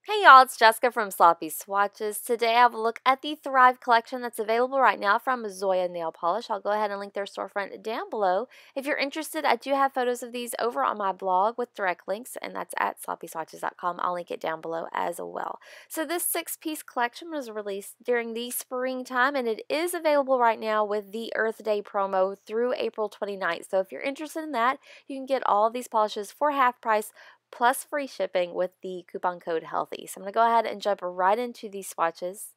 Hey y'all, it's Jessica from Sloppy Swatches. Today I have a look at the Thrive collection that's available right now from Zoya Nail Polish. I'll go ahead and link their storefront down below. If you're interested, I do have photos of these over on my blog with direct links, and that's at sloppyswatches.com. I'll link it down below as well. So this 6-piece collection was released during the springtime, and it is available right now with the Earth Day promo through April 29th. So if you're interested in that, you can get all of these polishes for half price plus free shipping with the coupon code HEALTHY. So I'm going to go ahead and jump right into these swatches.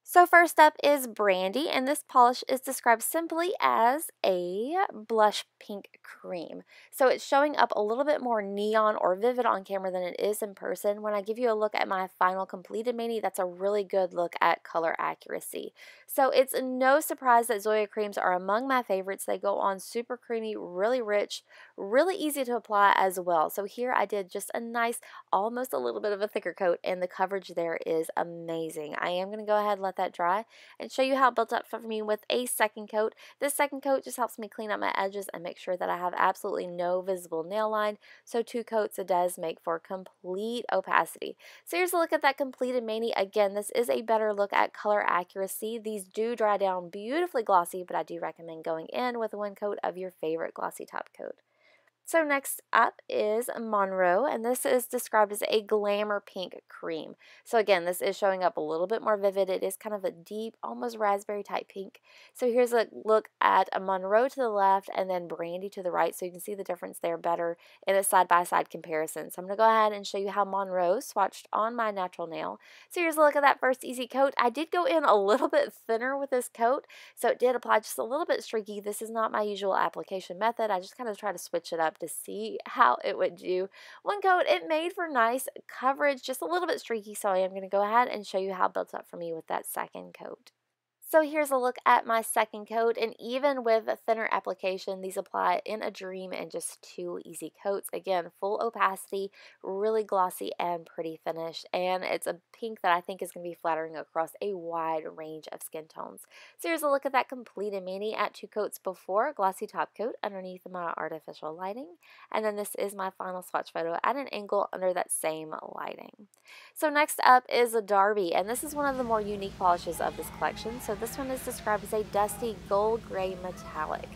So first up is Brandy, and this polish is described simply as a blush pink cream. So it's showing up a little bit more neon or vivid on camera than it is in person. When I give you a look at my final completed mani, that's a really good look at color accuracy. So it's no surprise that Zoya creams are among my favorites. They go on super creamy, really rich, really easy to apply as well. So here I did just a nice, almost a little bit of a thicker coat, and the coverage there is amazing. I am going to go ahead and let that dry and show you how it built up for me with a second coat. This second coat just helps me clean up my edges and make sure that I have absolutely no visible nail line. So 2 coats it does make for complete opacity. So here's a look at that completed mani. Again, this is a better look at color accuracy. These do dry down beautifully glossy, but I do recommend going in with 1 coat of your favorite glossy top coat. So next up is Monroe, and this is described as a glamour pink cream. So again, this is showing up a little bit more vivid. It is kind of a deep, almost raspberry type pink. So here's a look at a Monroe to the left and then Brandy to the right, so you can see the difference there better in a side-by-side comparison. So I'm going to go ahead and show you how Monroe swatched on my natural nail. So here's a look at that first easy coat. I did go in a little bit thinner with this coat, so it did apply just a little bit streaky. This is not my usual application method. I just kind of try to switch it up to see how it would do. 1 coat, it made for nice coverage, just a little bit streaky, so I am going to go ahead and show you how it built up for me with that second coat. So here's a look at my second coat, and even with a thinner application, these apply in a dream in just 2 easy coats. Again, full opacity, really glossy and pretty finish, and it's a pink that I think is going to be flattering across a wide range of skin tones. So here's a look at that completed mani at 2 coats before, glossy top coat underneath my artificial lighting, and then this is my final swatch photo at an angle under that same lighting. So next up is a Darby, and this is one of the more unique polishes of this collection. So this one is described as a dusty gold gray metallic.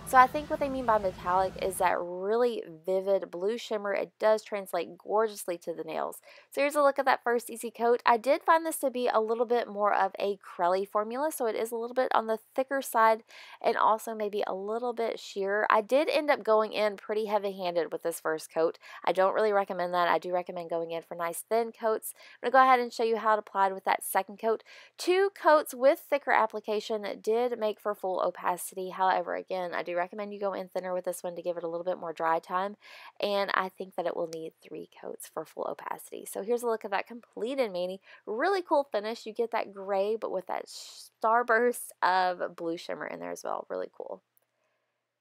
So I think what they mean by metallic is that really vivid blue shimmer. It does translate gorgeously to the nails. So here's a look at that first easy coat. I did find this to be a little bit more of a crelly formula, so it is a little bit on the thicker side and also maybe a little bit sheer. I did end up going in pretty heavy-handed with this first coat. I don't really recommend that. I do recommend going in for nice thin coats. I'm going to go ahead and show you how it applied with that second coat. 2 coats with thicker application did make for full opacity. However, again, I do recommend you go in thinner with this one to give it a little bit more dry time, and I think that it will need 3 coats for full opacity. So here's a look at that completed mani. Really cool finish. You get that gray, but with that starburst of blue shimmer in there as well. Really cool.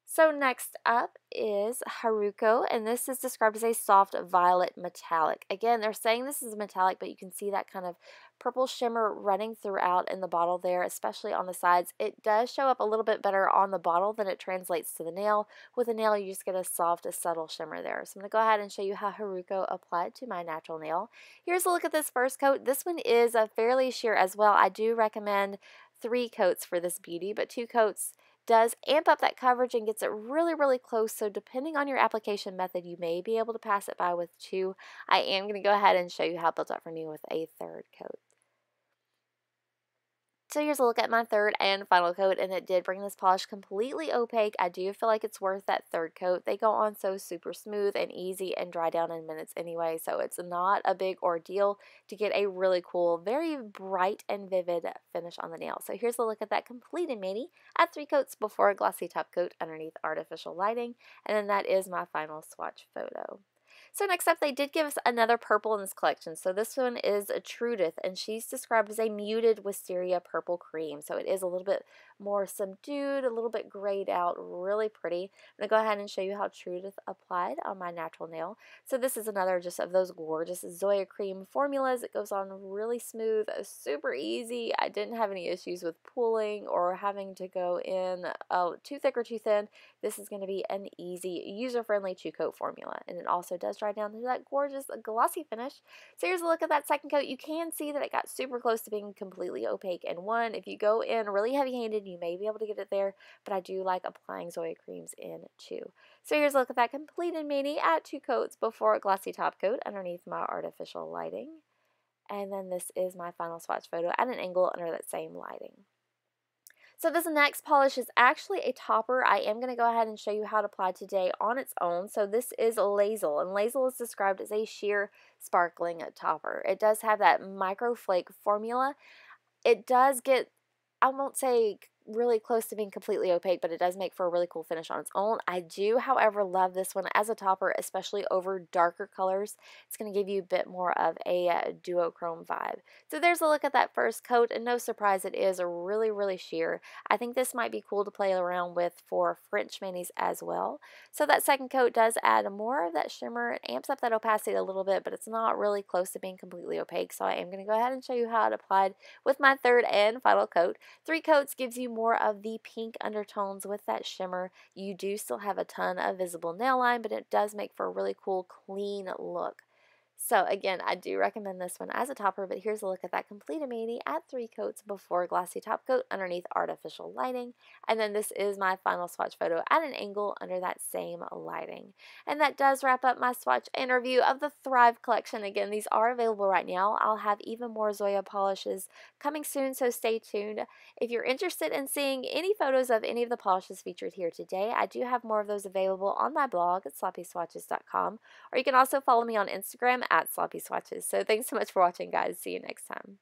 So next up is Haruko, and this is described as a soft violet metallic. Again, they're saying this is metallic, but you can see that kind of purple shimmer running throughout in the bottle there, especially on the sides. It does show up a little bit better on the bottle than it translates to the nail. With the nail, you just get a soft, subtle shimmer there. So I'm going to go ahead and show you how Haruko applied to my natural nail. Here's a look at this first coat. This one is a fairly sheer as well. I do recommend 3 coats for this beauty, but 2 coats does amp up that coverage and gets it really, really close. So depending on your application method, you may be able to pass it by with 2. I am going to go ahead and show you how it built up for me with a 3rd coat. So here's a look at my 3rd and final coat, and it did bring this polish completely opaque. I do feel like it's worth that 3rd coat. They go on so super smooth and easy and dry down in minutes anyway, so it's not a big ordeal to get a really cool, very bright and vivid finish on the nail. So here's a look at that completed mani at 3 coats before a glossy top coat underneath artificial lighting, and then that is my final swatch photo. So next up, they did give us another purple in this collection. So this one is a Trudith, and she's described as a muted wisteria purple cream. So it is a little bit more subdued, a little bit grayed out, really pretty. I'm going to go ahead and show you how Truth applied on my natural nail. So this is another just of those gorgeous Zoya cream formulas. It goes on really smooth, super easy. I didn't have any issues with pulling or having to go in too thick or too thin. This is going to be an easy, user-friendly 2-coat formula, and it also does dry down to that gorgeous glossy finish. So here's a look at that second coat. You can see that it got super close to being completely opaque in one. If you go in really heavy-handed, you may be able to get it there, but I do like applying Zoya creams in 2. So here's a look at that completed mani at 2 coats before a glossy top coat underneath my artificial lighting. And then this is my final swatch photo at an angle under that same lighting. So this next polish is actually a topper. I am going to go ahead and show you how to apply today on its own. So this is Lazel, and Lazel is described as a sheer sparkling topper. It does have that micro flake formula. It does get, I won't say really close to being completely opaque, but it does make for a really cool finish on its own. I do, however, love this one as a topper, especially over darker colors. It's going to give you a bit more of a duochrome vibe. So there's a look at that first coat, and no surprise, it is a really, really sheer. I think this might be cool to play around with for French manis as well. So that second coat does add more of that shimmer. It amps up that opacity a little bit, but it's not really close to being completely opaque. So I am going to go ahead and show you how it applied with my third and final coat. 3 coats gives you more of the pink undertones with that shimmer. You do still have a ton of visible nail line, but it does make for a really cool, clean look. So again, I do recommend this one as a topper, but here's a look at that completed mani at 3 coats before glossy top coat underneath artificial lighting. And then this is my final swatch photo at an angle under that same lighting. And that does wrap up my swatch and review of the Thrive collection. Again, these are available right now. I'll have even more Zoya polishes coming soon, so stay tuned. If you're interested in seeing any photos of any of the polishes featured here today, I do have more of those available on my blog at sloppyswatches.com, or you can also follow me on Instagram at sloppyswatches. So thanks so much for watching, guys. See you next time.